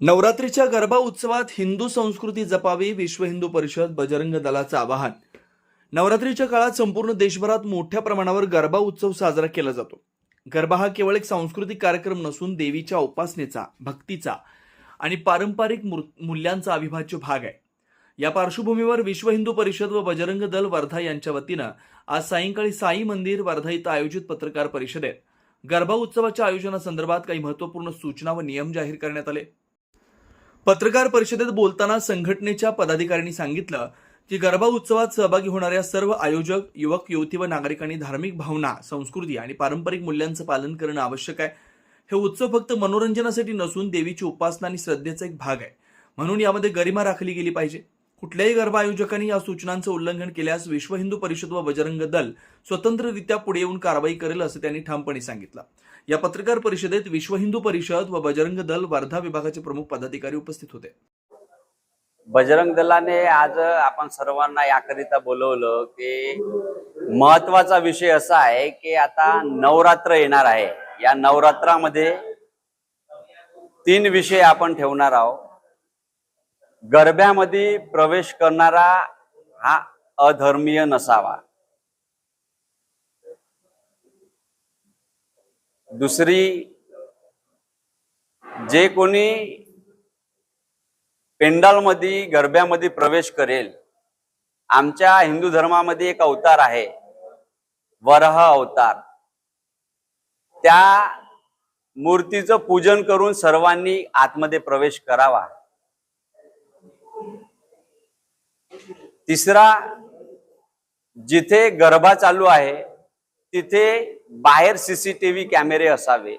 नवरात्रीच्या गरबा उत्सवात हिंदू संस्कृती जपावी, विश्व हिंदू परिषद बजरंग दलाचं आवाहन. नवरात्रीच्या काळात संपूर्ण देशभरात मोठ्या प्रमाणावर गरबा उत्सव साजरा केला जातो. गरबा हा केवळ एक सांस्कृतिक कार्यक्रम नसून देवीच्या उपासनेचा, भक्तीचा आणि पारंपरिक मूल्यांचा अविभाज्य भाग आहे. या पार्श्वभूमीवर विश्व हिंदू परिषद व बजरंग दल वर्धा यांच्या वतीनं आज सायंकाळी साई मंदिर वर्धा इथं आयोजित पत्रकार परिषदेत गरबा उत्सवाच्या आयोजनासंदर्भात काही महत्त्वपूर्ण सूचना व नियम जाहीर करण्यात आले. पत्रकार परिषदेत बोलताना संघटनेच्या पदाधिकाऱ्यांनी सांगितलं की गरबा उत्सवात सहभागी होणाऱ्या सर्व आयोजक, युवक, युवती व नागरिकांनी धार्मिक भावना, संस्कृती आणि पारंपरिक मूल्यांचं पालन करणं आवश्यक आहे. हे उत्सव फक्त मनोरंजनासाठी नसून देवीची उपासना आणि श्रद्धेचा एक भाग आहे. म्हणून यामध्ये गरिमा राखली गेली पाहिजे. कुठल्याही गरबा आयोजकांनी या सूचनांचं उल्लंघन केल्यास विश्व हिंदू परिषद व बजरंग दल स्वतंत्ररित्या पुढे येऊन कारवाई करेल असं त्यांनी ठामपणे सांगितलं. या पत्रकार परिषदेत विश्व हिंदू परिषद व बजरंग दल वर्धा विभागाचे प्रमुख पदाधिकारी उपस्थित होते. बजरंग दलाने आज आपण सर्वांना याकरिता बोलवलं की महत्वाचा विषय असा आहे की आता नवरात्र येणार आहे. या नवरात्रामध्ये 3 विषय आपण ठेवणार आहोत. गरब्यामध्ये प्रवेश करणारा हा अधर्मीय नसावा. दुसरी, जे कोणी पेंडालमध्ये गरब्यामध्ये प्रवेश करेल, आमच्या हिंदू धर्मामध्ये एक अवतार आहे, वराह अवतार. त्या मूर्तीचं पूजन करून सर्वांनी आतमध्ये प्रवेश करावा. तिसरा, जिथे गरबा चालू आहे तिथे बाहेर सीसीटीव्ही कॅमेरे असावे.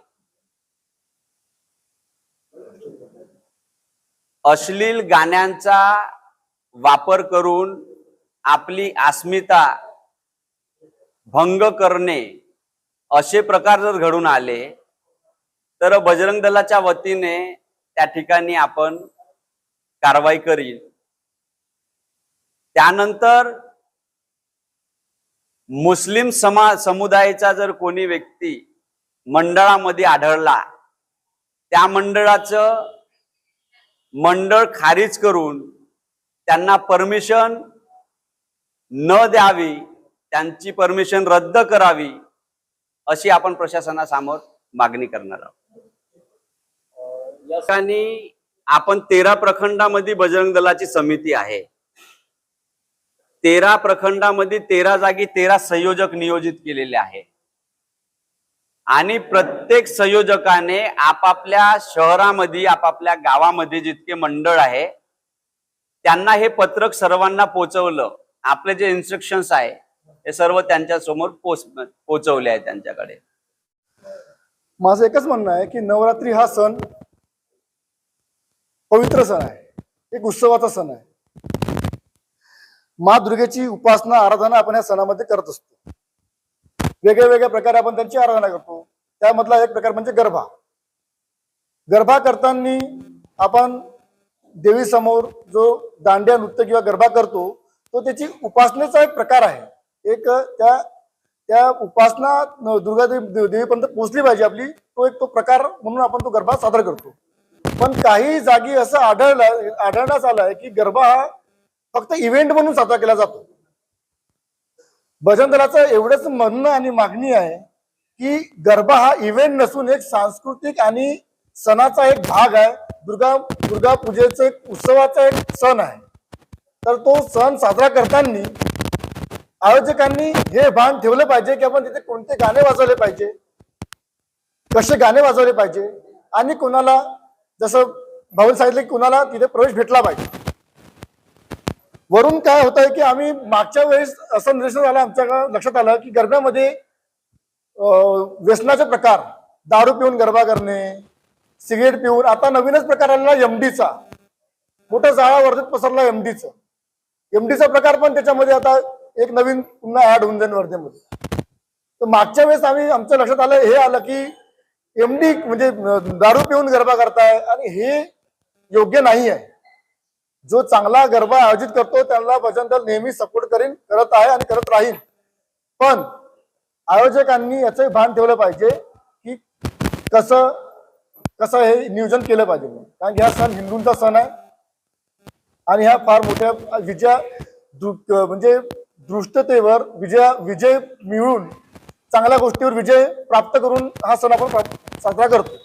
अश्लील गाण्यांचा वापर करून आपली अस्मिता भंग करणे असे प्रकार जर घडून आले तर बजरंग दलाच्या वतीने त्या ठिकाणी आपण कारवाई करील. त्यानंतर मुस्लिम समुदायाचा जर कोणी व्यक्ती मंडळामध्ये आढळला, त्या मंडळाचं मंडळ खारिज करून त्यांना परमिशन न द्यावी, त्यांची परमिशन रद्द करावी, अशी आपण प्रशासनासमोर मागणी करणार आहोत. या ठिकाणी आपण 13 प्रखंडामध्ये बजरंग दलाची समिती आहे. 13 प्रखंडामध्ये 13 जागी 13 संयोजक नियोजित केलेले आहे आणि प्रत्येक संयोजकाने आपापल्या शहरामध्ये, आपापल्या गावामध्ये जितके मंडळ आहे त्यांना हे पत्रक सर्वांना पोहोचवलं. आपले जे इन्स्ट्रक्शन्स आहे हे सर्व त्यांच्या समोर पोहोचवले आहे त्यांच्याकडे. माझं एकच म्हणणं आहे की नवरात्री हा सण पवित्र सण आहे, एक उत्सवाचा सण आहे. माँ दुर्गेची उपासना, आराधना आपण या सणामध्ये करत असतो. वेगळ्या वेगळ्या प्रकारे आपण त्यांची आराधना करतो. त्यामधला एक प्रकार म्हणजे गरबा. गरबा करताना आपण देवी समोर जो दांडिया नृत्य किंवा गरबा करतो तो त्याची उपासनेचा एक प्रकार आहे. एक त्या उपासना दुर्गा देवीपर्यंत पोहोचली पाहिजे आपली, तो प्रकार म्हणून आपण तो गरबा सादर करतो. पण काही जागी असं आढळण्यास आलंय की गरबा हा फक्त इव्हेंट म्हणून साजरा केला जातो. बजरंग दलाचं एवढंच म्हणणं आणि मागणी आहे की गरबा हा इव्हेंट नसून एक सांस्कृतिक आणि सणाचा एक भाग आहे. दुर्गा पूजेचा एक उत्सवाचा एक सण आहे. तर तो सण साजरा करताना आयोजकांनी हे भान ठेवलं पाहिजे की आपण तिथे कोणते गाणे वाजवले पाहिजे, कसे गाणे वाजवले पाहिजे आणि कोणाला, जसं भाऊ सांगितलं की कोणाला तिथे प्रवेश भेटला पाहिजे. वरून काय होत आहे की आम्ही मागच्या वेळेस असं निदर्शन आलं, आमच्या लक्षात आलं की गरब्यामध्ये व्यसनाचे प्रकार, दारू पिऊन गरबा करणे, सिगरेट पिऊन, आता नवीनच प्रकार आलेला एमडीचा, मोठा जाळा वर्धित पसरला एमडीचा प्रकार पण त्याच्यामध्ये आता एक नवीन पुन्हा ऍड होऊन जाईल वर्धेमध्ये. तर मागच्या वेळेस आमच्या लक्षात आलं, हे आलं की एमडी म्हणजे दारू पिऊन गरबा करताय आणि हे योग्य नाही आहे. जो चांगला गरबा आयोजित करतो त्याला बजरंग दल नेहमी सपोर्ट करत आहे आणि करत राहील. पण आयोजकांनी याचं भान ठेवलं पाहिजे की कसं कसं हे नियोजन केलं पाहिजे म्हणून. कारण की हा सण हिंदूंचा सण आहे आणि ह्या फार मोठ्या म्हणजे दृष्टतेवर विजय मिळवून चांगल्या गोष्टीवर विजय प्राप्त करून हा सण आपण साजरा करतो.